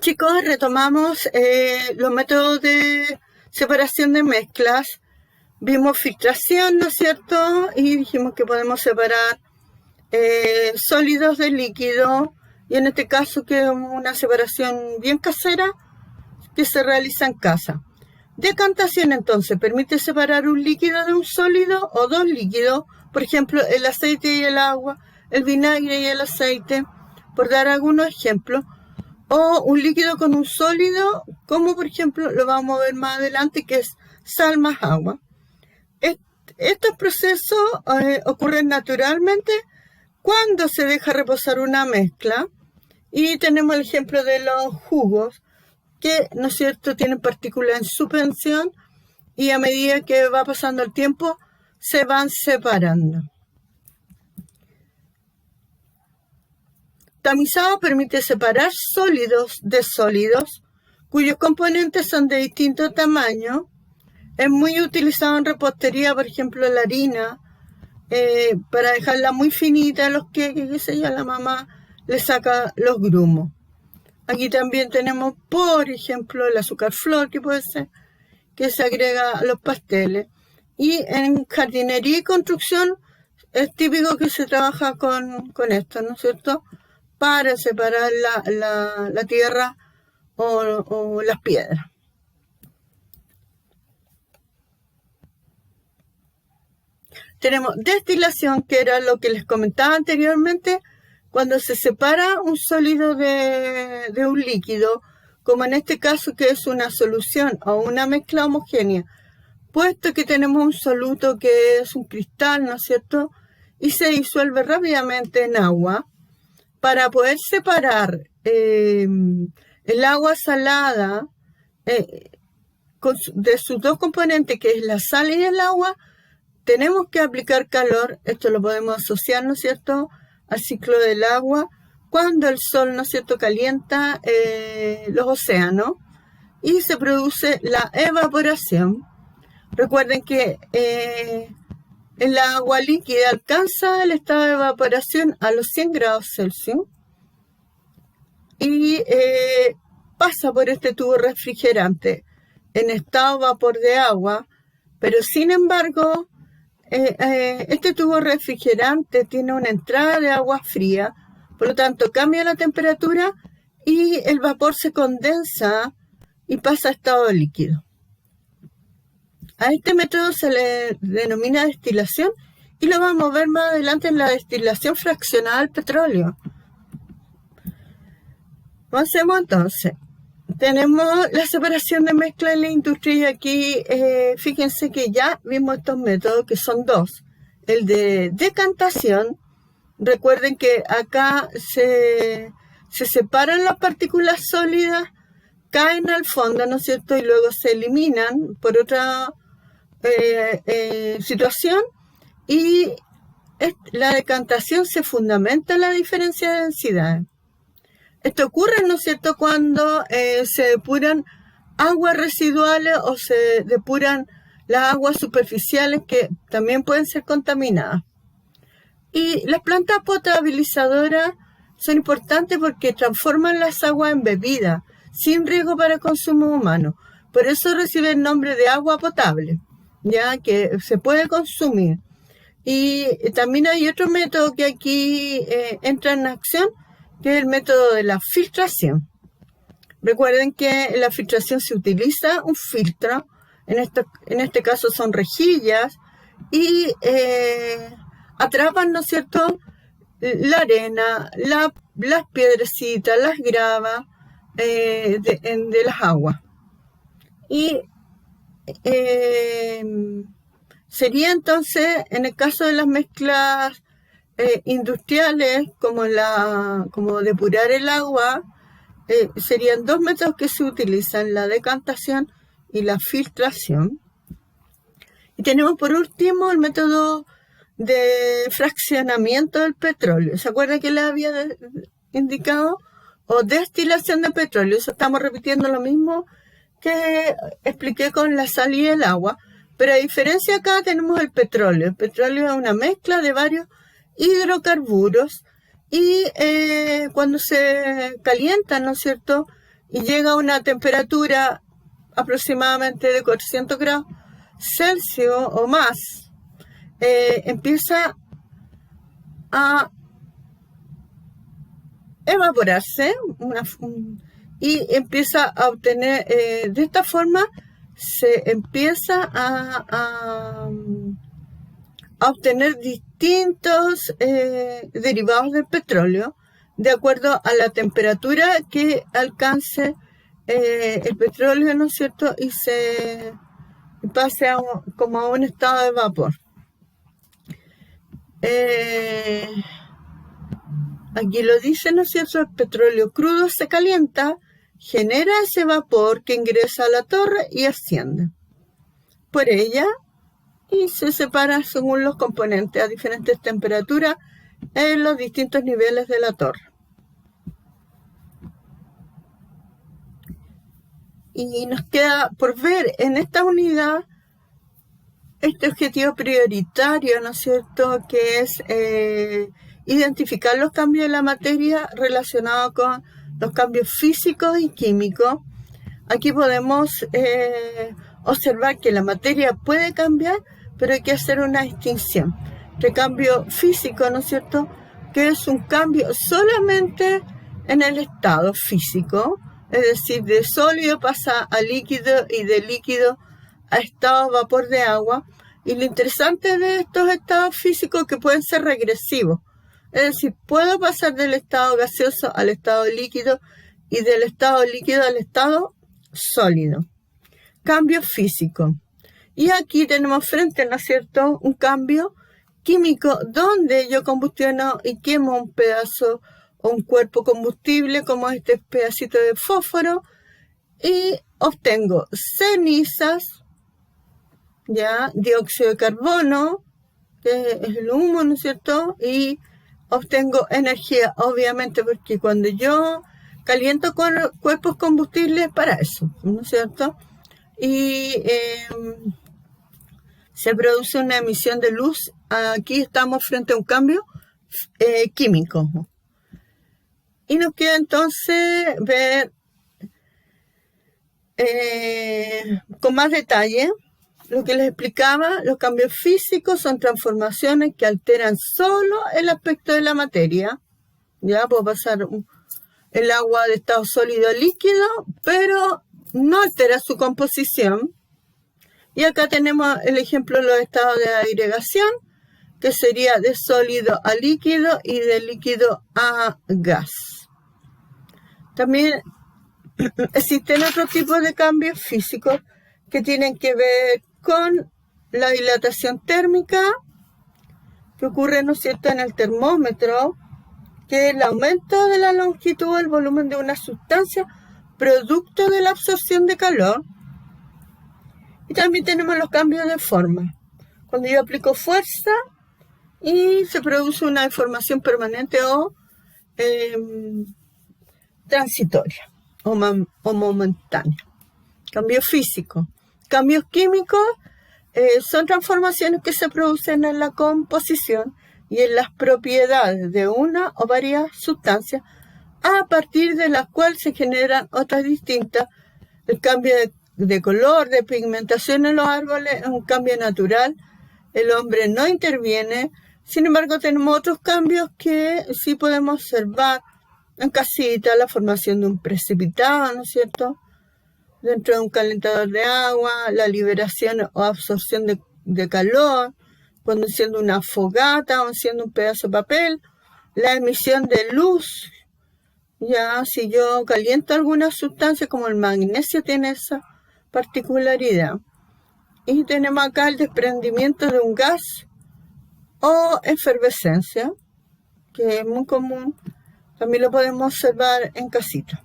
Chicos, retomamos los métodos de separación de mezclas. Vimos filtración, ¿no es cierto? Y dijimos que podemos separar sólidos de líquido. Y en este caso que es una separación bien casera que se realiza en casa. Decantación entonces permite separar un líquido de un sólido o dos líquidos, por ejemplo el aceite y el agua, el vinagre y el aceite, por dar algunos ejemplos, o un líquido con un sólido, como por ejemplo lo vamos a ver más adelante, que es sal más agua. Estos procesos ocurren naturalmente cuando se deja reposar una mezcla, y tenemos el ejemplo de los jugos, que, ¿no es cierto?, tienen partículas en suspensión y a medida que va pasando el tiempo se van separando. Tamizado permite separar sólidos de sólidos cuyos componentes son de distinto tamaño. Es muy utilizado en repostería, por ejemplo la harina, para dejarla muy finita, los queques, qué sé yo, la mamá le saca los grumos. Aquí también tenemos, por ejemplo, el azúcar flor, que puede ser, que se agrega a los pasteles. Y en jardinería y construcción es típico que se trabaja con esto, ¿no es cierto?, para separar la tierra o las piedras. Tenemos destilación, que era lo que les comentaba anteriormente, cuando se separa un sólido de un líquido, como en este caso que es una solución o una mezcla homogénea, puesto que tenemos un soluto que es un cristal, ¿no es cierto?, y se disuelve rápidamente en agua. Para poder separar el agua salada de sus dos componentes, que es la sal y el agua, tenemos que aplicar calor. Esto lo podemos asociar, ¿no es cierto?, al ciclo del agua, cuando el sol, ¿no es cierto?, calienta los océanos y se produce la evaporación. Recuerden que el agua líquida alcanza el estado de evaporación a los 100 grados Celsius y pasa por este tubo refrigerante en estado vapor de agua, pero sin embargo este tubo refrigerante tiene una entrada de agua fría, por lo tanto cambia la temperatura y el vapor se condensa y pasa a estado líquido. A este método se le denomina destilación y lo vamos a ver más adelante en la destilación fraccionada del petróleo. Avancemos entonces. Tenemos la separación de mezcla en la industria y aquí fíjense que ya vimos estos métodos, que son dos. El de decantación, recuerden que acá se separan las partículas sólidas, caen al fondo, ¿no es cierto?, y luego se eliminan por otra situación, y la decantación se fundamenta en la diferencia de densidad. Esto ocurre, ¿no es cierto?, cuando se depuran aguas residuales o se depuran las aguas superficiales, que también pueden ser contaminadas. Y las plantas potabilizadoras son importantes porque transforman las aguas en bebidas sin riesgo para el consumo humano. Por eso recibe el nombre de agua potable, ya que se puede consumir. Y también hay otro método que aquí entra en acción, que es el método de la filtración. Recuerden que en la filtración se utiliza un filtro, en este caso son rejillas, y atrapan, ¿no es cierto?, la arena, las piedrecitas, las gravas de las aguas. Y sería entonces, en el caso de las mezclas industriales, como depurar el agua, serían dos métodos que se utilizan, la decantación y la filtración. Y tenemos por último el método de fraccionamiento del petróleo. ¿Se acuerdan que les había indicado? O destilación de petróleo. Eso estamos repitiendo lo mismo que expliqué con la sal y el agua, pero a diferencia acá tenemos el petróleo. El petróleo es una mezcla de varios hidrocarburos y cuando se calientan, ¿no es cierto?, y llega a una temperatura aproximadamente de 400 grados Celsius o más, empieza a evaporarse y empieza a obtener, de esta forma se empieza a obtener distintos derivados del petróleo de acuerdo a la temperatura que alcance el petróleo, ¿no es cierto? Y se pase como a un estado de vapor. Aquí lo dice, ¿no es cierto? El petróleo crudo se calienta, genera ese vapor que ingresa a la torre y asciende por ella y se separa según los componentes a diferentes temperaturas en los distintos niveles de la torre. Y nos queda por ver en esta unidad este objetivo prioritario, ¿no es cierto?, que es identificar los cambios de la materia relacionados con los cambios físicos y químicos. Aquí podemos observar que la materia puede cambiar, pero hay que hacer una distinción. De cambio físico, ¿no es cierto?, que es un cambio solamente en el estado físico, es decir, de sólido pasa a líquido y de líquido a estado vapor de agua. Y lo interesante de estos estados físicos es que pueden ser regresivos. Es decir, puedo pasar del estado gaseoso al estado líquido y del estado líquido al estado sólido. Cambio físico. Y aquí tenemos frente, ¿no es cierto?, un cambio químico donde yo combustiono y quemo un pedazo o un cuerpo combustible como este pedacito de fósforo y obtengo cenizas, ya, dióxido de carbono, que es el humo, ¿no es cierto?, y obtengo energía, obviamente, porque cuando yo caliento cuerpos combustibles para eso, ¿no es cierto?, y se produce una emisión de luz. Aquí estamos frente a un cambio químico. Y nos queda entonces ver con más detalle lo que les explicaba. Los cambios físicos son transformaciones que alteran solo el aspecto de la materia. Ya puedo pasar el agua de estado sólido a líquido, pero no altera su composición. Y acá tenemos el ejemplo de los estados de agregación, que sería de sólido a líquido y de líquido a gas. También existen otros tipos de cambios físicos que tienen que ver con la dilatación térmica, que ocurre, ¿no es cierto?, en el termómetro, que es el aumento de la longitud del volumen de una sustancia producto de la absorción de calor. Y también tenemos los cambios de forma. Cuando yo aplico fuerza y se produce una deformación permanente o transitoria o momentánea. Cambio físico. Cambios químicos son transformaciones que se producen en la composición y en las propiedades de una o varias sustancias, a partir de las cuales se generan otras distintas. El cambio de color, de pigmentación en los árboles es un cambio natural. El hombre no interviene. Sin embargo, tenemos otros cambios que sí podemos observar en casita: la formación de un precipitado, ¿no es cierto?, dentro de un calentador de agua, la liberación o absorción de calor, cuando enciendo una fogata o enciendo un pedazo de papel, la emisión de luz. Ya, si yo caliento alguna sustancia, como el magnesio tiene esa particularidad. Y tenemos acá el desprendimiento de un gas o efervescencia, que es muy común. También lo podemos observar en casita.